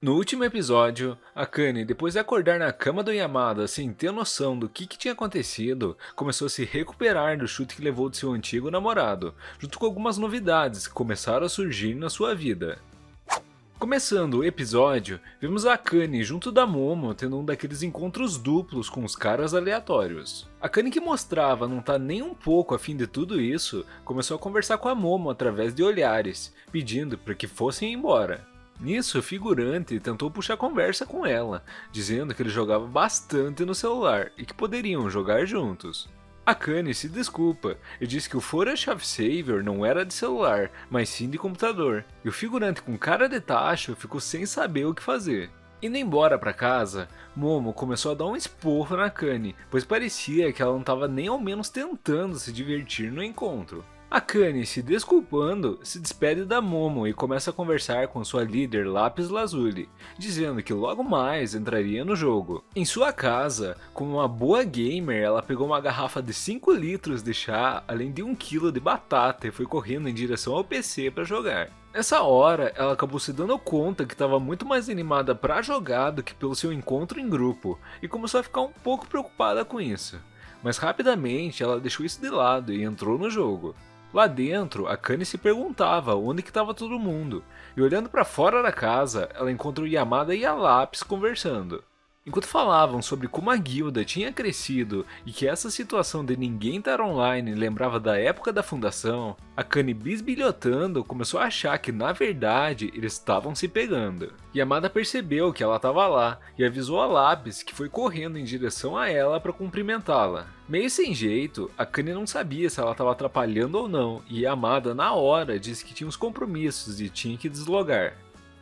No último episódio, Akane, depois de acordar na cama do Yamada sem ter noção do que tinha acontecido, começou a se recuperar do chute que levou de seu antigo namorado, junto com algumas novidades que começaram a surgir na sua vida. Começando o episódio, vemos a Akane junto da Momo tendo um daqueles encontros duplos com os caras aleatórios. Akane, que mostrava não estar nem um pouco afim de tudo isso, começou a conversar com a Momo através de olhares, pedindo para que fossem embora. Nisso, o figurante tentou puxar conversa com ela, dizendo que ele jogava bastante no celular e que poderiam jogar juntos. Akane se desculpa e diz que o Forest of Savior não era de celular, mas sim de computador, e o figurante com cara de tacho ficou sem saber o que fazer. Indo embora para casa, Momo começou a dar um esporro na Akane, pois parecia que ela não estava nem ao menos tentando se divertir no encontro. Akane, se desculpando, se despede da Momo e começa a conversar com sua líder Lápis Lazuli, dizendo que logo mais entraria no jogo. Em sua casa, como uma boa gamer, ela pegou uma garrafa de 5 litros de chá, além de 1 quilo de batata e foi correndo em direção ao PC para jogar. Nessa hora, ela acabou se dando conta que estava muito mais animada para jogar do que pelo seu encontro em grupo, e começou a ficar um pouco preocupada com isso. Mas rapidamente ela deixou isso de lado e entrou no jogo. Lá dentro, Akane se perguntava onde que estava todo mundo, e olhando para fora da casa, ela encontra o Yamada e a Lápis conversando. Enquanto falavam sobre como a guilda tinha crescido e que essa situação de ninguém estar online lembrava da época da fundação, Akane, bisbilhotando, começou a achar que na verdade eles estavam se pegando. Yamada percebeu que ela estava lá e avisou a Lápis, que foi correndo em direção a ela para cumprimentá-la. Meio sem jeito, Akane não sabia se ela estava atrapalhando ou não, e Yamada na hora disse que tinha uns compromissos e tinha que deslogar.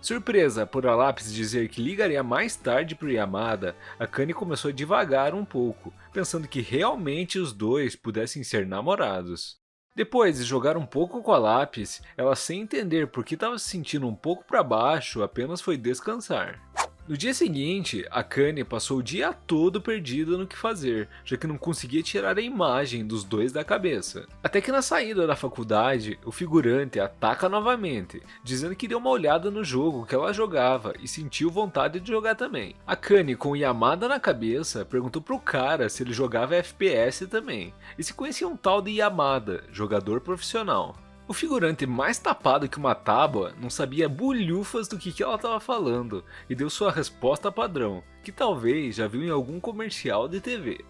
Surpresa por a Lápis dizer que ligaria mais tarde para o Yamada, Akane começou a divagar um pouco, pensando que realmente os dois pudessem ser namorados. Depois de jogar um pouco com a Lápis, ela, sem entender por que estava se sentindo um pouco para baixo, apenas foi descansar. No dia seguinte, Akane passou o dia todo perdida no que fazer, já que não conseguia tirar a imagem dos dois da cabeça. Até que na saída da faculdade, o figurante ataca novamente, dizendo que deu uma olhada no jogo que ela jogava e sentiu vontade de jogar também. Akane, com Yamada na cabeça, perguntou pro cara se ele jogava FPS também, e se conhecia um tal de Yamada, jogador profissional. O figurante, mais tapado que uma tábua, não sabia bulhufas do que ela estava falando e deu sua resposta padrão, que talvez já viu em algum comercial de TV.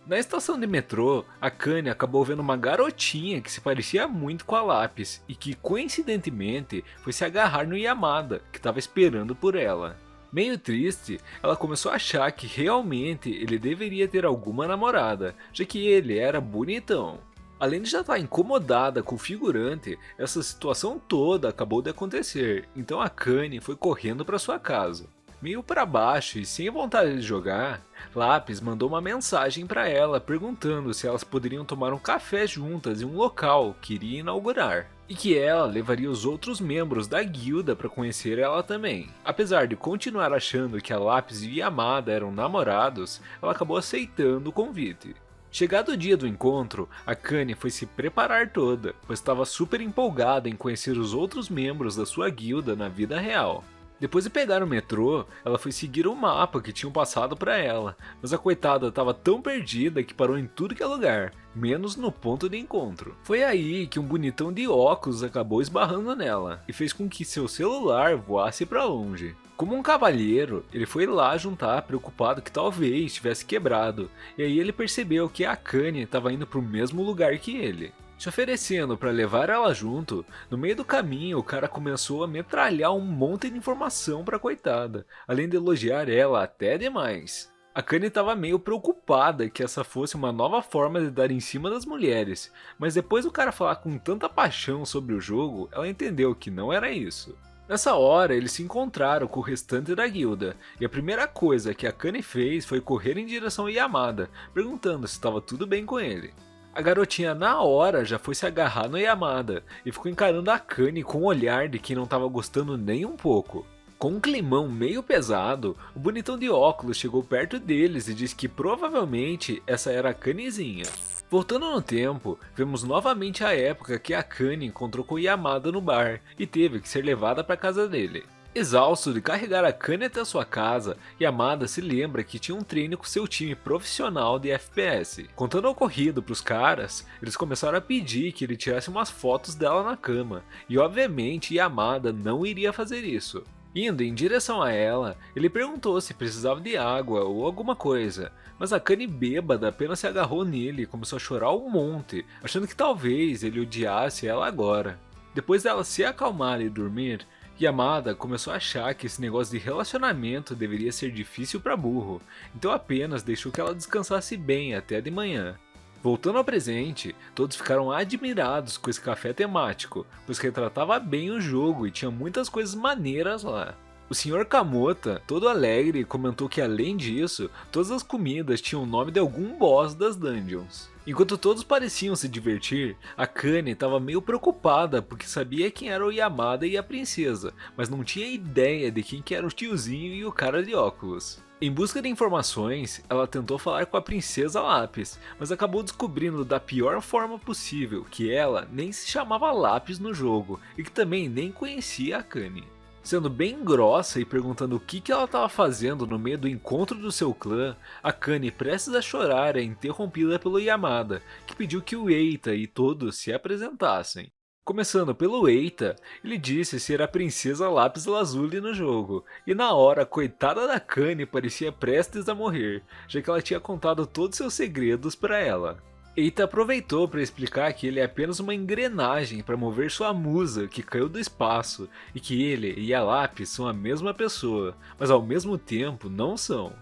Na estação de metrô, Akane acabou vendo uma garotinha que se parecia muito com a Lápis e que, coincidentemente, foi se agarrar no Yamada, que estava esperando por ela. Meio triste, ela começou a achar que realmente ele deveria ter alguma namorada, já que ele era bonitão. Além de já estar incomodada com o figurante, essa situação toda acabou de acontecer, então Akane foi correndo para sua casa. Meio para baixo e sem vontade de jogar, Lápis mandou uma mensagem para ela perguntando se elas poderiam tomar um café juntas em um local que iria inaugurar, e que ela levaria os outros membros da guilda para conhecer ela também. Apesar de continuar achando que a Lápis e Yamada eram namorados, ela acabou aceitando o convite. Chegado o dia do encontro, Akane foi se preparar toda, pois estava super empolgada em conhecer os outros membros da sua guilda na vida real. Depois de pegar o metrô, ela foi seguir o mapa que tinham passado para ela, mas a coitada estava tão perdida que parou em tudo que é lugar, menos no ponto de encontro. Foi aí que um bonitão de óculos acabou esbarrando nela, e fez com que seu celular voasse para longe. Como um cavalheiro, ele foi lá juntar, preocupado que talvez tivesse quebrado, e aí ele percebeu que a Akane estava indo para o mesmo lugar que ele. Se oferecendo para levar ela junto, no meio do caminho o cara começou a metralhar um monte de informação para a coitada, além de elogiar ela até demais. Akane estava meio preocupada que essa fosse uma nova forma de dar em cima das mulheres, mas depois do cara falar com tanta paixão sobre o jogo, ela entendeu que não era isso. Nessa hora, eles se encontraram com o restante da guilda, e a primeira coisa que Akane fez foi correr em direção a Yamada, perguntando se estava tudo bem com ele. A garotinha na hora já foi se agarrar no Yamada, e ficou encarando a Akane com um olhar de quem não estava gostando nem um pouco. Com um climão meio pesado, o bonitão de óculos chegou perto deles e disse que provavelmente essa era a Akanezinha. Voltando no tempo, vemos novamente a época que Akane encontrou com Yamada no bar e teve que ser levada para casa dele. Exausto de carregar a Akane até sua casa, Yamada se lembra que tinha um treino com seu time profissional de FPS. Contando o ocorrido pros caras, eles começaram a pedir que ele tirasse umas fotos dela na cama, e obviamente Yamada não iria fazer isso. Indo em direção a ela, ele perguntou se precisava de água ou alguma coisa, mas Akane bêbada apenas se agarrou nele e começou a chorar um monte, achando que talvez ele odiasse ela agora. Depois dela se acalmar e dormir, Yamada começou a achar que esse negócio de relacionamento deveria ser difícil pra burro, então apenas deixou que ela descansasse bem até de manhã. Voltando ao presente, todos ficaram admirados com esse café temático, pois retratava bem o jogo e tinha muitas coisas maneiras lá. O Sr. Kamota, todo alegre, comentou que além disso, todas as comidas tinham o nome de algum boss das dungeons. Enquanto todos pareciam se divertir, Akane estava meio preocupada porque sabia quem era o Yamada e a princesa, mas não tinha ideia de quem que era o tiozinho e o cara de óculos. Em busca de informações, ela tentou falar com a princesa Lápis, mas acabou descobrindo da pior forma possível que ela nem se chamava Lápis no jogo e que também nem conhecia Akane. Sendo bem grossa e perguntando o que ela estava fazendo no meio do encontro do seu clã, Akane, prestes a chorar, é interrompida pelo Yamada, que pediu que o Eita e todos se apresentassem. Começando pelo Eita, ele disse ser a princesa Lápis Lazuli no jogo, e na hora a coitada da Akane parecia prestes a morrer, já que ela tinha contado todos seus segredos para ela. Eita aproveitou para explicar que ele é apenas uma engrenagem para mover sua musa que caiu do espaço e que ele e a Lápis são a mesma pessoa, mas ao mesmo tempo não são.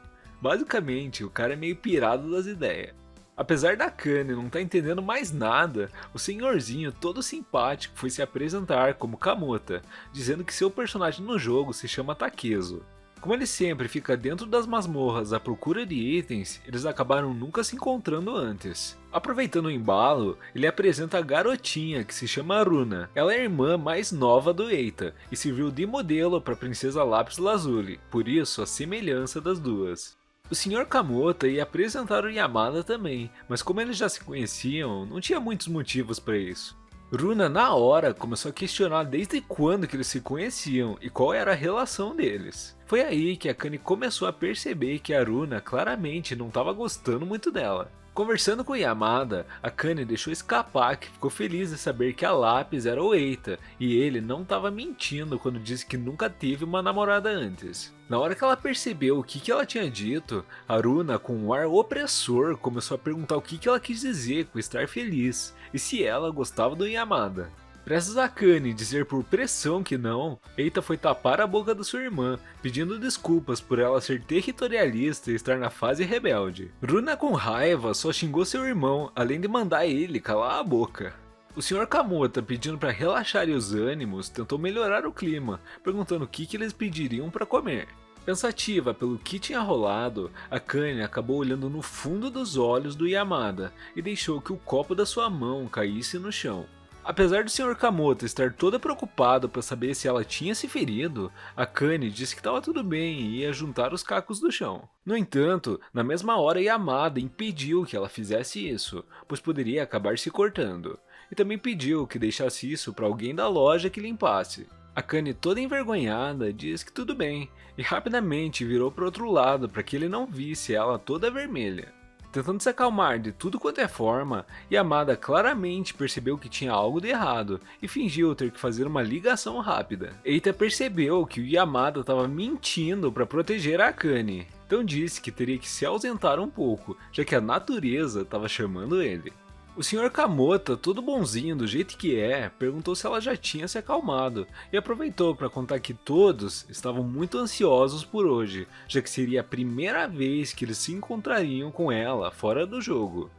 Basicamente, o cara é meio pirado das ideias. Apesar da Akane não estar entendendo mais nada, o senhorzinho todo simpático foi se apresentar como Kamota, dizendo que seu personagem no jogo se chama Takezo. Como ele sempre fica dentro das masmorras à procura de itens, eles acabaram nunca se encontrando antes. Aproveitando o embalo, ele apresenta a garotinha que se chama Runa. Ela é a irmã mais nova do Eita e serviu de modelo para a princesa Lápis Lazuli, por isso a semelhança das duas. O Sr. Kamota ia apresentar o Yamada também, mas como eles já se conheciam, não tinha muitos motivos para isso. Runa na hora começou a questionar desde quando que eles se conheciam e qual era a relação deles. Foi aí que a Akane começou a perceber que a Runa claramente não estava gostando muito dela. Conversando com Yamada, a Akane deixou escapar que ficou feliz de saber que a Lápis era o Eita e ele não estava mentindo quando disse que nunca teve uma namorada antes. Na hora que ela percebeu o que ela tinha dito, a Runa, com um ar opressor, começou a perguntar o que ela quis dizer com estar feliz e se ela gostava do Yamada. Prestes a Akane dizer por pressão que não, Eita foi tapar a boca da sua irmã, pedindo desculpas por ela ser territorialista e estar na fase rebelde. Runa, com raiva, só xingou seu irmão, além de mandar ele calar a boca. O Sr. Kamota, pedindo para relaxar os ânimos, tentou melhorar o clima, perguntando o que eles pediriam para comer. Pensativa pelo que tinha rolado, Akane acabou olhando no fundo dos olhos do Yamada e deixou que o copo da sua mão caísse no chão. Apesar do Sr. Kamota estar todo preocupado para saber se ela tinha se ferido, Akane disse que estava tudo bem e ia juntar os cacos do chão. No entanto, na mesma hora Yamada impediu que ela fizesse isso, pois poderia acabar se cortando, e também pediu que deixasse isso para alguém da loja que limpasse. Akane, toda envergonhada, disse que tudo bem, e rapidamente virou para outro lado para que ele não visse ela toda vermelha. Tentando se acalmar de tudo quanto é forma, Yamada claramente percebeu que tinha algo de errado e fingiu ter que fazer uma ligação rápida. Eita percebeu que o Yamada estava mentindo para proteger a Akane, então disse que teria que se ausentar um pouco, já que a natureza estava chamando ele. O Sr. Kamota, todo bonzinho do jeito que é, perguntou se ela já tinha se acalmado e aproveitou para contar que todos estavam muito ansiosos por hoje, já que seria a primeira vez que eles se encontrariam com ela fora do jogo.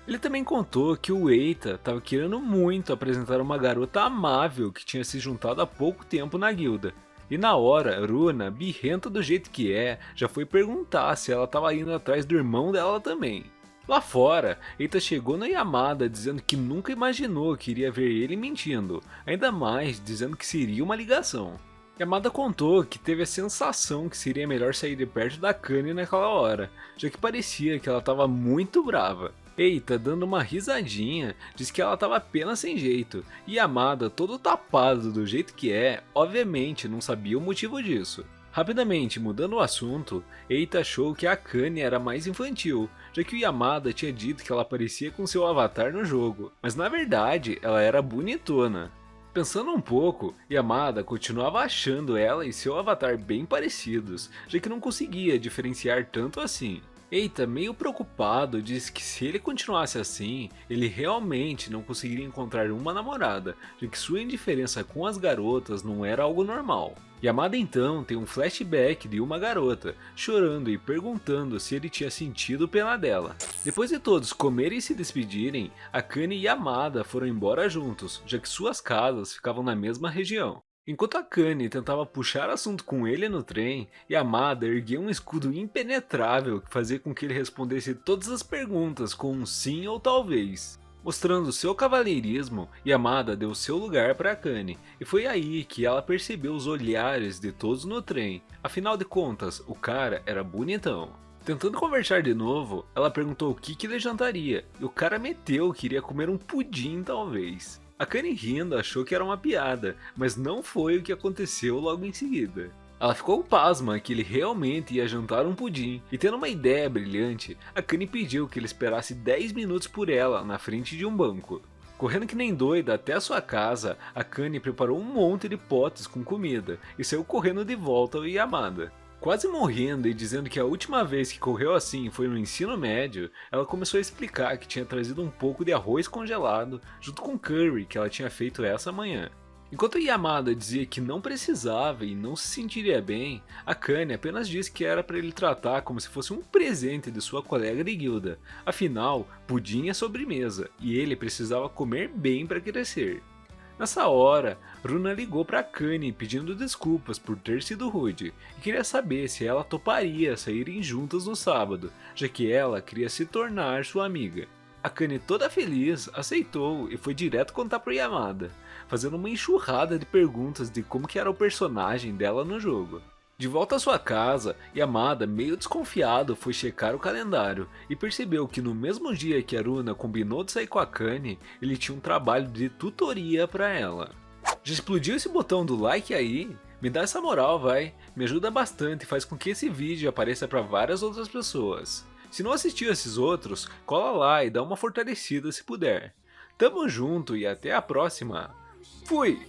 Ele também contou que o Eita estava querendo muito apresentar uma garota amável que tinha se juntado há pouco tempo na guilda. E na hora, Runa, birrenta do jeito que é, já foi perguntar se ela estava indo atrás do irmão dela também. Lá fora, Eita chegou no Yamada dizendo que nunca imaginou que iria ver ele mentindo, ainda mais dizendo que seria uma ligação. Yamada contou que teve a sensação que seria melhor sair de perto da Akane naquela hora, já que parecia que ela estava muito brava. Eita, dando uma risadinha, disse que ela tava apenas sem jeito, e Yamada, todo tapado do jeito que é, obviamente não sabia o motivo disso. Rapidamente mudando o assunto, Eita achou que a Akane era mais infantil, já que o Yamada tinha dito que ela parecia com seu avatar no jogo, mas na verdade ela era bonitona. Pensando um pouco, Yamada continuava achando ela e seu avatar bem parecidos, já que não conseguia diferenciar tanto assim. Eita, meio preocupado, disse que se ele continuasse assim, ele realmente não conseguiria encontrar uma namorada, já que sua indiferença com as garotas não era algo normal. Yamada então tem um flashback de uma garota, chorando e perguntando se ele tinha sentido pena dela. Depois de todos comerem e se despedirem, Akane e Yamada foram embora juntos, já que suas casas ficavam na mesma região. Enquanto Akane tentava puxar assunto com ele no trem, Yamada erguia um escudo impenetrável que fazia com que ele respondesse todas as perguntas com um sim ou talvez. Mostrando seu cavalheirismo, Yamada deu seu lugar para Akane, e foi aí que ela percebeu os olhares de todos no trem, afinal de contas, o cara era bonitão. Tentando conversar de novo, ela perguntou o que ele jantaria, e o cara meteu que iria comer um pudim talvez. Akane rindo achou que era uma piada, mas não foi o que aconteceu logo em seguida. Ela ficou pasma que ele realmente ia jantar um pudim, e tendo uma ideia brilhante, Akane pediu que ele esperasse 10 minutos por ela na frente de um banco. Correndo que nem doida até a sua casa, Akane preparou um monte de potes com comida e saiu correndo de volta ao Yamada. Quase morrendo e dizendo que a última vez que correu assim foi no ensino médio, ela começou a explicar que tinha trazido um pouco de arroz congelado junto com curry que ela tinha feito essa manhã. Enquanto Yamada dizia que não precisava e não se sentiria bem, Akane apenas disse que era para ele tratar como se fosse um presente de sua colega de guilda, afinal, pudim é sobremesa e ele precisava comer bem para crescer. Nessa hora, Runa ligou para Akane pedindo desculpas por ter sido rude e queria saber se ela toparia saírem juntas no sábado, já que ela queria se tornar sua amiga. Akane, toda feliz, aceitou e foi direto contar pro Yamada, fazendo uma enxurrada de perguntas de como que era o personagem dela no jogo. De volta à sua casa, Yamada, meio desconfiado, foi checar o calendário e percebeu que no mesmo dia que Aruna combinou de sair com a Akane, ele tinha um trabalho de tutoria para ela. Já explodiu esse botão do like aí? Me dá essa moral, vai, me ajuda bastante e faz com que esse vídeo apareça para várias outras pessoas. Se não assistiu esses outros, cola lá e dá uma fortalecida se puder. Tamo junto e até a próxima. Fui!